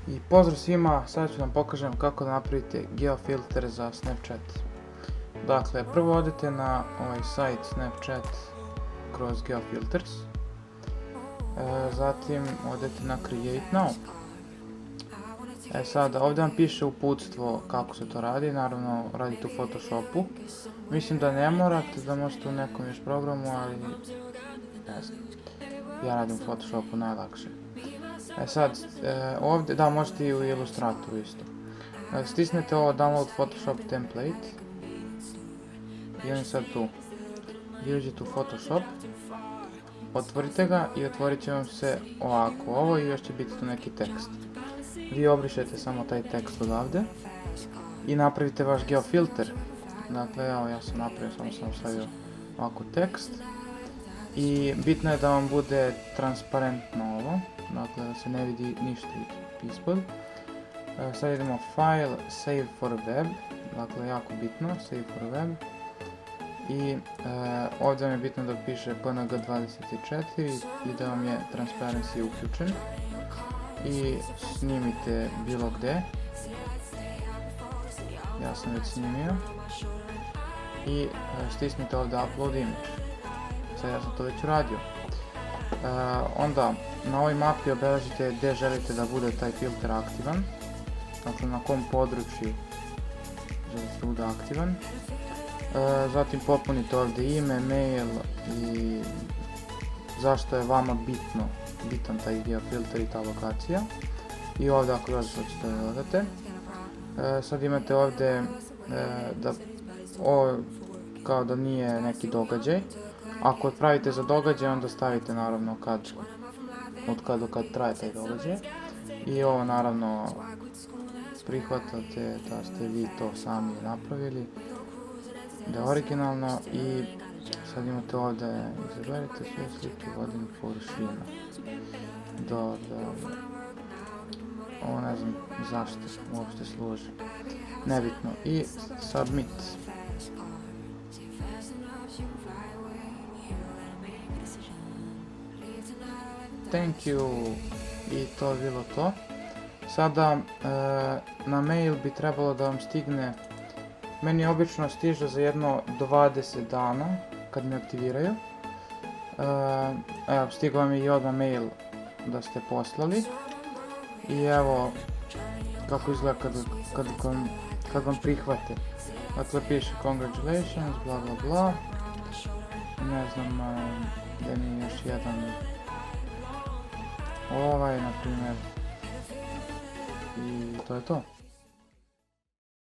I pozdrav svima, sad ću vam pokažem kako da napravite geofilter za Snapchat. Dakle, prvo odete na ovaj sajt Snapchat kroz geofilters. Zatim odete na Create Now. Sada, ovdje vam piše uputstvo kako se to radi, naravno radite u Photoshopu. Mislim da ne morate, da možete u nekom još programu, ali ne znam. Ja radim u Photoshopu najlakše. Sad, ovdje, da, možete i u Illustratoru isto. Stisnete ovo Download Photoshop Template. I on je sad tu. Vi uđete u Photoshop. Otvorite ga i otvorit će vam se ovako ovo i još će biti tu neki tekst. Vi obrišete samo taj tekst odavde. I napravite vaš geofilter. Dakle, evo ja sam napravio, samo sam stavio ovako tekst. I bitno je da vam bude transparentno ovo. Dakle, da se ne vidi ništa ispod. Sad idemo File, Save for Web. Dakle, jako bitno, Save for Web. I ovdje vam je bitno da piše PNG24 i da vam je Transparency uključen. I snimite bilo gdje. Ja sam već snimio. I stisnite ovdje Upload Image. Sad ja sam to već uradio. Onda na ovoj mapi obeležite gdje želite da bude taj filter aktivan. Dakle, na kom području želite da bude aktivan. Zatim ovdje ime, mail i zašto je vama bitan taj geofilter i ta lokacija. I ovdje ako još hoćete da dodate. Sad imate ovdje da ovo kao da nije neki događaj. Ako otpravite za događaj, onda stavite naravno od kad do kad traje taj događaj. I ovo naravno prihvatate da ste vi to sami napravili, da je originalno. I sad imate ovdje, izaberite sve slike vodenih površina. Ovo ne znam zašto uopšte služi, nebitno. I submit. Thank you. I to je bilo to. Sada na mail bi trebalo da vam stigne, meni obično stiže za jedno 20 dana kad me aktiviraju. Evo, stigao vam je i odmah mail da ste poslali. I evo kako izgleda kad vam prihvate. Dakle, piše congratulations, bla bla bla. Ne znam, gdje mi je još jedan. Ovaj, na primjer. I to je to.